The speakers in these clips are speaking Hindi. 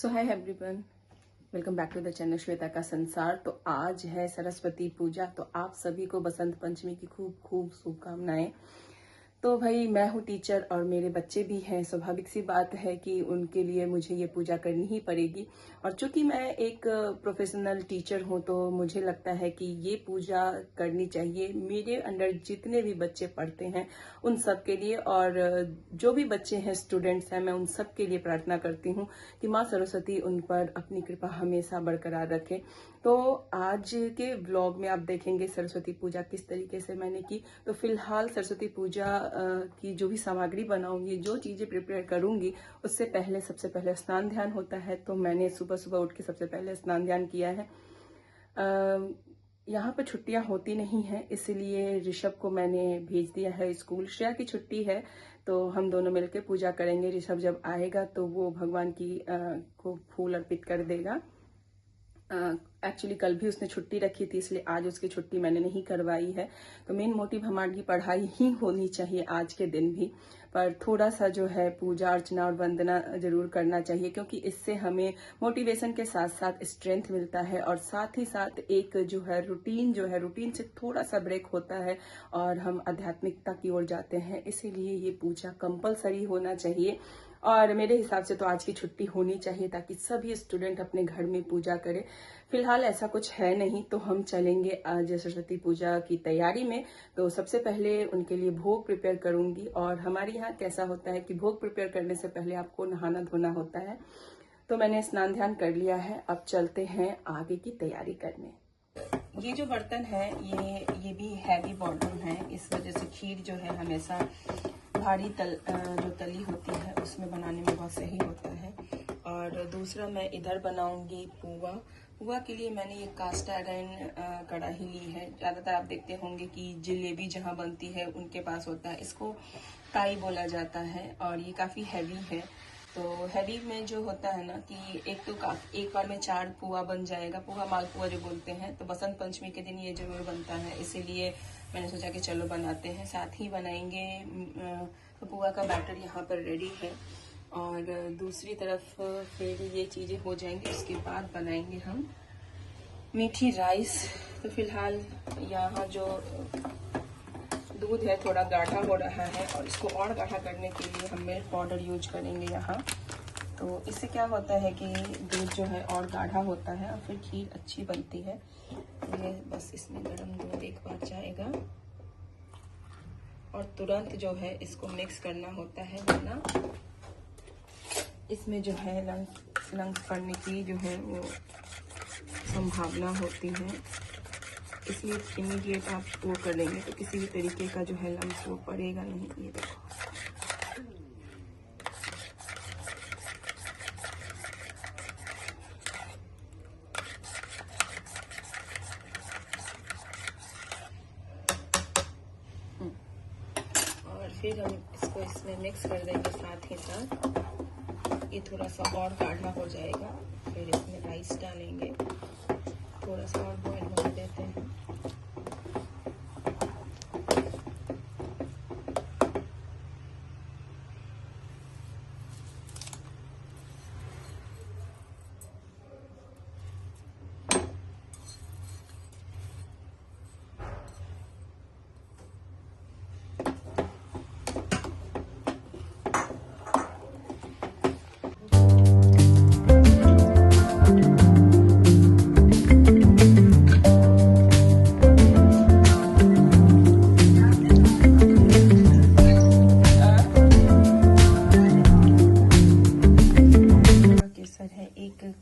So hi everyone, welcome back to the channel Shweta का संसार। तो आज है सरस्वती पूजा, तो आप सभी को बसंत पंचमी की खूब खूब शुभकामनाएं। तो भाई मैं हूँ टीचर और मेरे बच्चे भी हैं, स्वाभाविक सी बात है कि उनके लिए मुझे ये पूजा करनी ही पड़ेगी। और चूंकि मैं एक प्रोफेशनल टीचर हूँ तो मुझे लगता है कि ये पूजा करनी चाहिए मेरे अंडर जितने भी बच्चे पढ़ते हैं उन सब के लिए, और जो भी बच्चे हैं स्टूडेंट्स हैं, मैं उन सब के लिए प्रार्थना करती हूँ कि माँ सरस्वती उन पर अपनी कृपा हमेशा बरकरार रखे। तो आज के व्लॉग में आप देखेंगे सरस्वती पूजा किस तरीके से मैंने की। तो फिलहाल सरस्वती पूजा की जो भी सामग्री बनाऊंगी, जो चीजें प्रिपेयर करूंगी, उससे पहले सबसे पहले स्नान ध्यान होता है। तो मैंने सुबह सुबह उठ के सबसे पहले स्नान ध्यान किया है। यहाँ पर छुट्टियां होती नहीं है, इसलिए ऋषभ को मैंने भेज दिया है स्कूल। श्रेया की छुट्टी है तो हम दोनों मिलकर पूजा करेंगे। ऋषभ जब आएगा तो वो भगवान की को फूल अर्पित कर देगा। एक्चुअली कल भी उसने छुट्टी रखी थी, इसलिए आज उसकी छुट्टी मैंने नहीं करवाई है। तो मेन मोटिव हमारी पढ़ाई ही होनी चाहिए आज के दिन भी, पर थोड़ा सा जो है पूजा अर्चना और वंदना जरूर करना चाहिए, क्योंकि इससे हमें मोटिवेशन के साथ साथ स्ट्रेंथ मिलता है और साथ ही साथ एक जो है रूटीन से थोड़ा सा ब्रेक होता है और हम आध्यात्मिकता की ओर जाते हैं। इसीलिए ये पूजा कंपलसरी होना चाहिए और मेरे हिसाब से तो आज की छुट्टी होनी चाहिए ताकि सभी स्टूडेंट अपने घर में पूजा करें। फिलहाल ऐसा कुछ है नहीं, तो हम चलेंगे आज सरस्वती पूजा की तैयारी में। तो सबसे पहले उनके लिए भोग प्रिपेयर करूंगी, और हमारे यहाँ कैसा होता है कि भोग प्रिपेयर करने से पहले आपको नहाना धोना होता है। तो मैंने स्नान ध्यान कर लिया है, अब चलते हैं आगे की तैयारी करने। ये जो बर्तन है ये भी हैवी बर्तन है, इस वजह से खीर जो है हमेशा भारी जो तली होती है उसमें बनाने में बहुत सही होता है। और दूसरा मैं इधर बनाऊंगी पुआ के लिए मैंने ये कास्ट आयरन कढ़ाई ली है। ज़्यादातर आप देखते होंगे कि जलेबी जहाँ बनती है उनके पास होता है, इसको काई बोला जाता है और ये काफ़ी हैवी है। तो हैवी में जो होता है ना कि एक बार में 4 पुआ बन जाएगा, पुआ मालपुआ जो बोलते हैं। तो बसंत पंचमी के दिन ये जरूर बनता है, इसीलिए मैंने सोचा कि चलो बनाते हैं, साथ ही बनाएंगे। तो पुआ का बैटर यहाँ पर रेडी है और दूसरी तरफ फिर ये चीज़ें हो जाएंगी, उसके बाद बनाएंगे हम मीठी राइस। तो फिलहाल यहाँ जो दूध है थोड़ा गाढ़ा हो रहा है और इसको और गाढ़ा करने के लिए हम मिल्क पाउडर यूज करेंगे यहाँ। तो इससे क्या होता है कि दूध जो है और गाढ़ा होता है और फिर खीर अच्छी बनती है। ये बस इसमें गर्म दूध एक बार जाएगा और तुरंत जो है इसको मिक्स करना होता है, वरना इसमें जो है लंग्स पड़ने की जो है वो संभावना होती है। इसलिए इमीडिएट आप वो करेंगे तो किसी भी तरीके का जो है लम्स वो पड़ेगा नहीं। ये देखो और फिर हम इसको इसमें मिक्स कर देंगे साथ ही साथ। ये थोड़ा सा और गाढ़ा हो जाएगा, फिर इसमें राइस डालेंगे, थोड़ा सा और बॉईल होने देते हैं।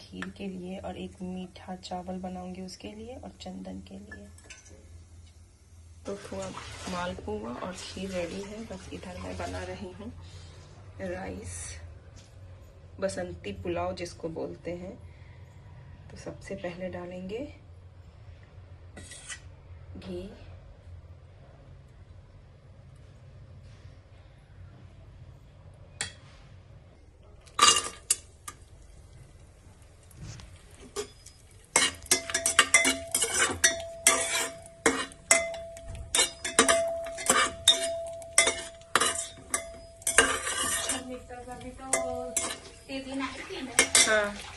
खीर के लिए और एक मीठा चावल बनाऊंगी उसके लिए और चंदन के लिए। तो थोड़ा मालपुआ और खीर रेडी है, बस इधर मैं बना रही हूँ राइस, बसंती पुलाव जिसको बोलते हैं। तो सबसे पहले डालेंगे घी, हाँ।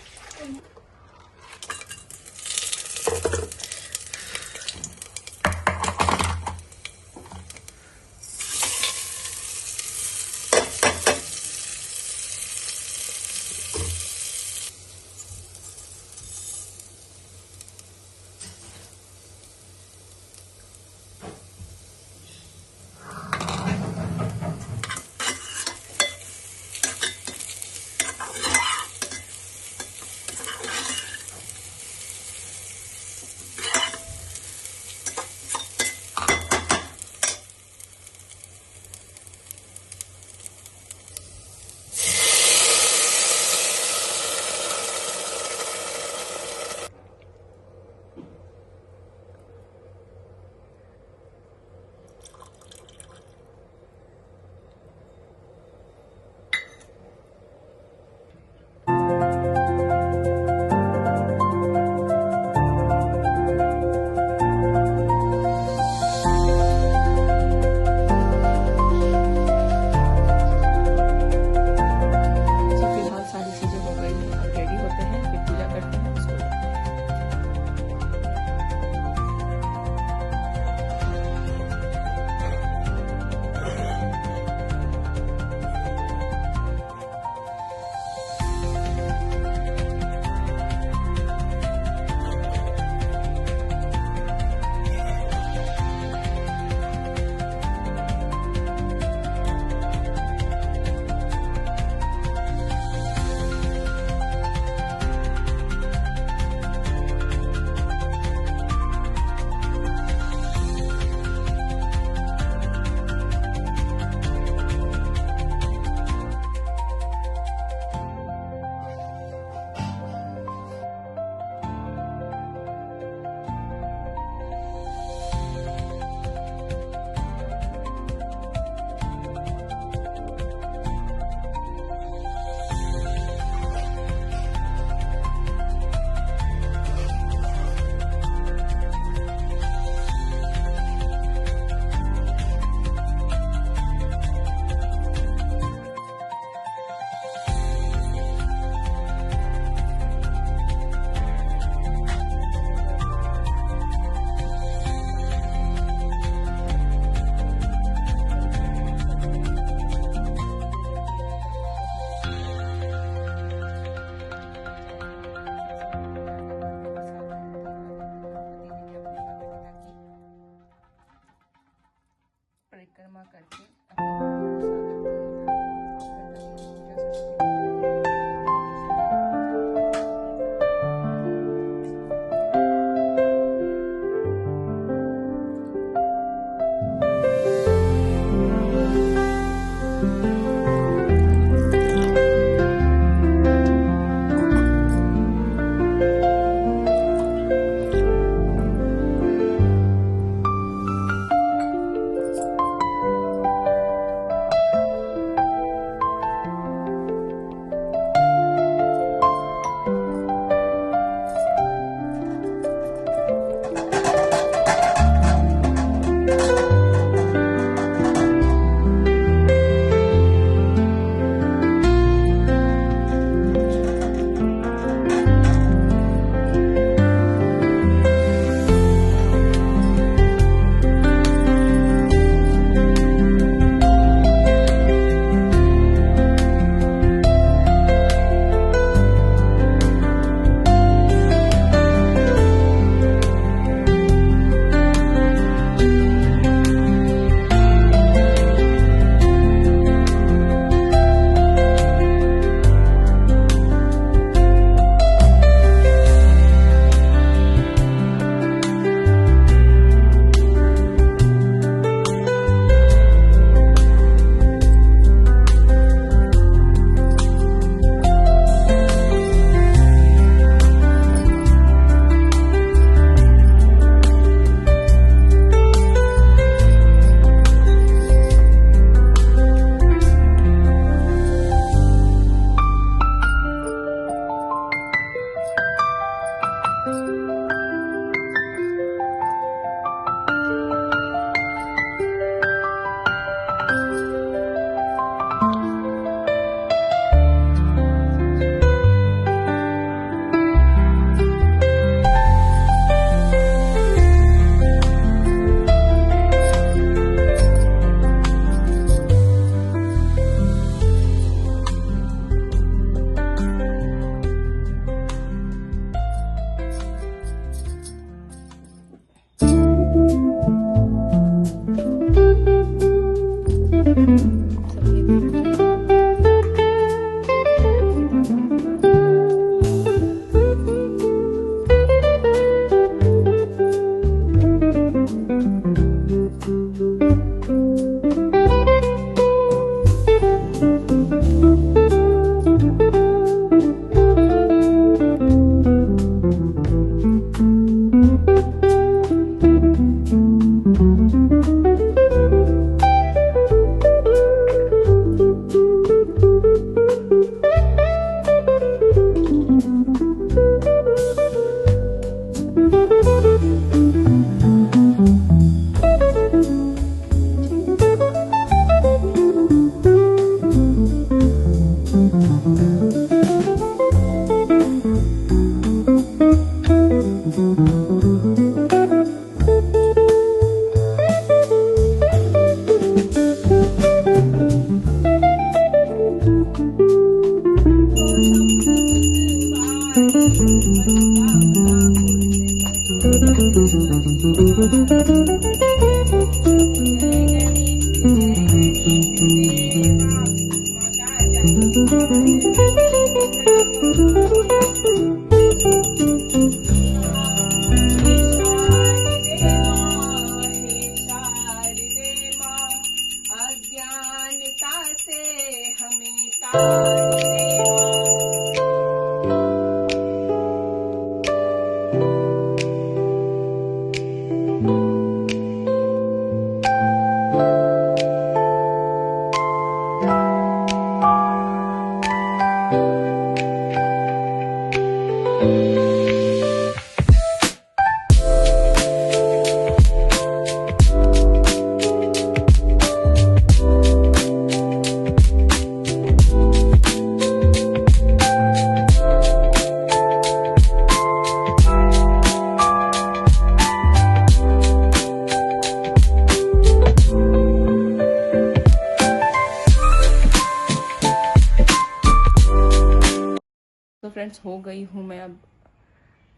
परिक्रमा करके अज्ञानता से हमें तार दे माँ। तो फ्रेंड्स, हो गई हूँ मैं अब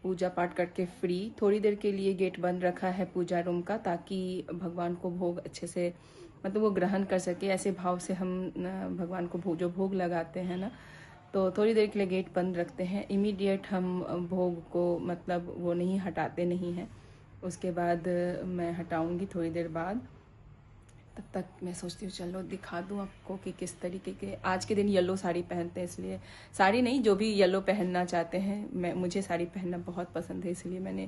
पूजा पाठ करके फ्री। थोड़ी देर के लिए गेट बंद रखा है पूजा रूम का, ताकि भगवान को भोग अच्छे से मतलब वो ग्रहण कर सके। ऐसे भाव से हम भगवान को जो भोग लगाते हैं ना, तो थोड़ी देर के लिए गेट बंद रखते हैं। इमीडिएट हम भोग को मतलब वो नहीं हटाते नहीं हैं, उसके बाद मैं हटाऊंगी थोड़ी देर बाद। तब तक मैं सोचती हूँ चलो दिखा दूँ आपको कि किस तरीके के आज के दिन येलो साड़ी पहनते हैं, इसलिए साड़ी नहीं, जो भी येलो पहनना चाहते हैं। मुझे साड़ी पहनना बहुत पसंद है, इसलिए मैंने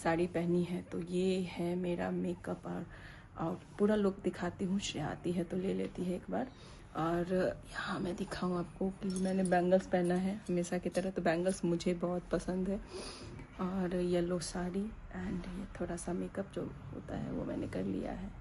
साड़ी पहनी है। तो ये है मेरा मेकअप और पूरा लुक दिखाती हूँ। श्रेया आती है तो ले लेती है एक बार। और यहाँ मैं दिखाऊँ आपको कि मैंने बैंगल्स पहना है हमेशा की तरह, तो बैंगल्स मुझे बहुत पसंद है। और येलो साड़ी एंड ये थोड़ा सा मेकअप जो होता है वो मैंने कर लिया है।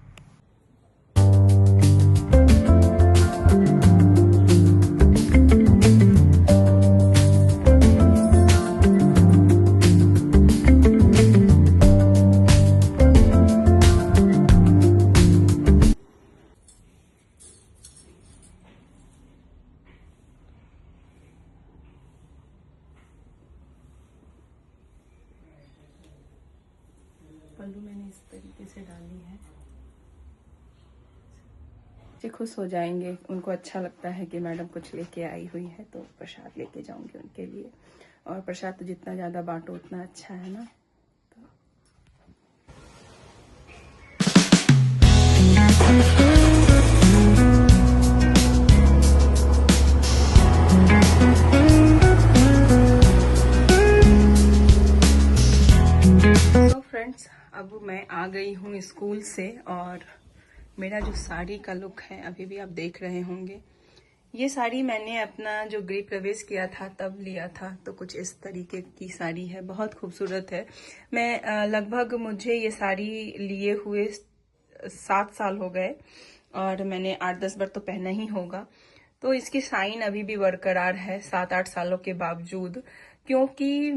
पल्लू मैंने इस तरीके से डाली है। बच्चे खुश हो जाएंगे, उनको अच्छा लगता है कि मैडम कुछ लेके आई हुई है, तो प्रसाद लेके जाऊंगी उनके लिए। और प्रसाद तो जितना ज़्यादा बांटो उतना अच्छा है ना। तो फ्रेंड्स, अब मैं आ गई हूँ स्कूल से, और मेरा जो साड़ी का लुक है अभी भी आप देख रहे होंगे। ये साड़ी मैंने अपना जो गृह प्रवेश किया था तब लिया था, तो कुछ इस तरीके की साड़ी है, बहुत खूबसूरत है। मैं लगभग मुझे ये साड़ी लिए हुए 7 साल हो गए, और मैंने 8-10 बार तो पहना ही होगा। तो इसकी साइन अभी भी बरकरार है 7-8 सालों के बावजूद, क्योंकि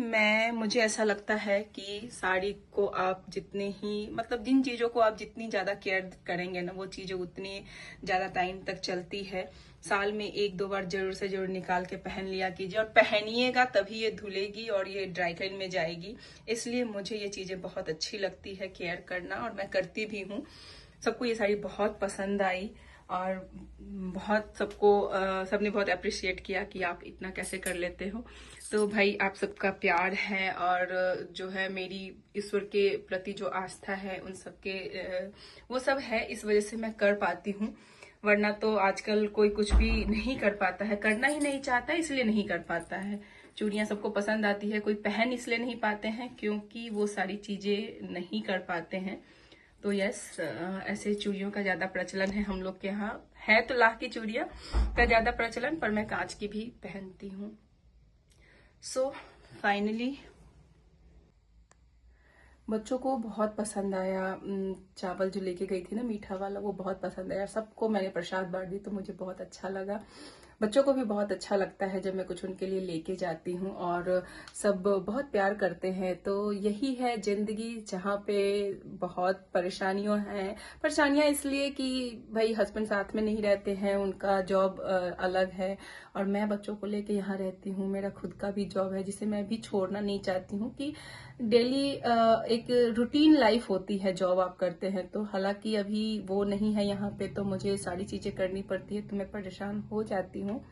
मुझे ऐसा लगता है कि साड़ी को आप जितने ही मतलब जिन चीज़ों को आप जितनी ज़्यादा केयर करेंगे ना, वो चीज़ें उतनी ज़्यादा टाइम तक चलती है। साल में 1-2 बार जरूर से जरूर निकाल के पहन लिया कीजिए, और पहनिएगा तभी ये धुलेगी और ये ड्राई क्लीन में जाएगी। इसलिए मुझे ये चीज़ें बहुत अच्छी लगती है केयर करना, और मैं करती भी हूँ। सबको ये साड़ी बहुत पसंद आई, और बहुत सबने बहुत अप्रिशिएट किया कि आप इतना कैसे कर लेते हो। तो भाई, आप सबका प्यार है, और जो है मेरी ईश्वर के प्रति जो आस्था है, उन सबके वो सब है, इस वजह से मैं कर पाती हूँ। वरना तो आजकल कोई कुछ भी नहीं कर पाता है, करना ही नहीं चाहता, इसलिए नहीं कर पाता है। चूड़ियां सबको पसंद आती है, कोई पहन इसलिए नहीं पाते हैं क्योंकि वो सारी चीजें नहीं कर पाते हैं। तो यस, ऐसे चूड़ियों का ज्यादा प्रचलन है हम लोग के यहाँ। है तो लाख की चूड़ियां का ज्यादा प्रचलन, पर मैं कांच की भी पहनती हूँ। सो फाइनली बच्चों को बहुत पसंद आया। चावल जो लेके गई थी ना मीठा वाला, वो बहुत पसंद आया। सबको मैंने प्रसाद बांट दी, तो मुझे बहुत अच्छा लगा। बच्चों को भी बहुत अच्छा लगता है जब मैं कुछ उनके लिए लेके जाती हूँ, और सब बहुत प्यार करते हैं। तो यही है जिंदगी, जहाँ पे बहुत परेशानियां इसलिए कि भाई हस्बैंड साथ में नहीं रहते हैं, उनका जॉब अलग है, और मैं बच्चों को लेके यहाँ रहती हूँ। मेरा खुद का भी जॉब है जिसे मैं भी छोड़ना नहीं चाहती हूँ कि डेली एक रूटीन लाइफ होती है जॉब आप करते हैं तो। हालांकि अभी वो नहीं है यहाँ पे, तो मुझे सारी चीजें करनी पड़ती है, तो मैं परेशान हो जाती हूँ।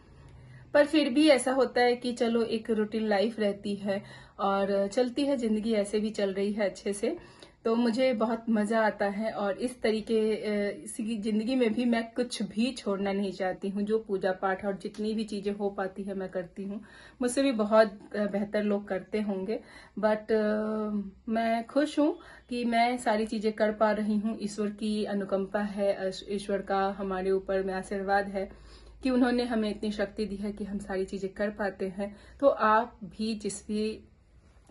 पर फिर भी ऐसा होता है कि चलो एक रूटीन लाइफ रहती है और चलती है जिंदगी, ऐसे भी चल रही है अच्छे से। तो मुझे बहुत मजा आता है, और इस तरीके इसी जिंदगी में भी मैं कुछ भी छोड़ना नहीं चाहती हूँ। जो पूजा पाठ और जितनी भी चीजें हो पाती है मैं करती हूँ। मुझसे भी बहुत बेहतर लोग करते होंगे, बट मैं खुश हूँ कि मैं सारी चीजें कर पा रही हूँ। ईश्वर की अनुकंपा है, ईश्वर का हमारे ऊपर में आशीर्वाद है कि उन्होंने हमें इतनी शक्ति दी है कि हम सारी चीजें कर पाते हैं। तो आप भी जिस भी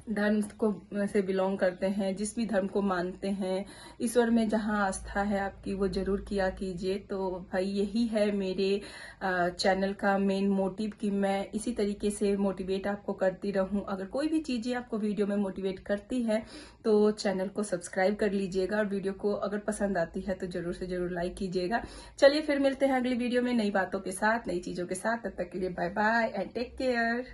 धर्म को से बिलोंग करते हैं, जिस भी धर्म को मानते हैं, ईश्वर में जहां आस्था है आपकी, वो जरूर किया कीजिए। तो भाई यही है मेरे चैनल का मेन मोटिव कि मैं इसी तरीके से मोटिवेट आपको करती रहूं। अगर कोई भी चीजें आपको वीडियो में मोटिवेट करती है तो चैनल को सब्सक्राइब कर लीजिएगा, और वीडियो को अगर पसंद आती है तो जरूर से जरूर लाइक कीजिएगा। चलिए फिर मिलते हैं अगली वीडियो में नई बातों के साथ, नई चीजों के साथ। तब तक के लिए bye bye and take care.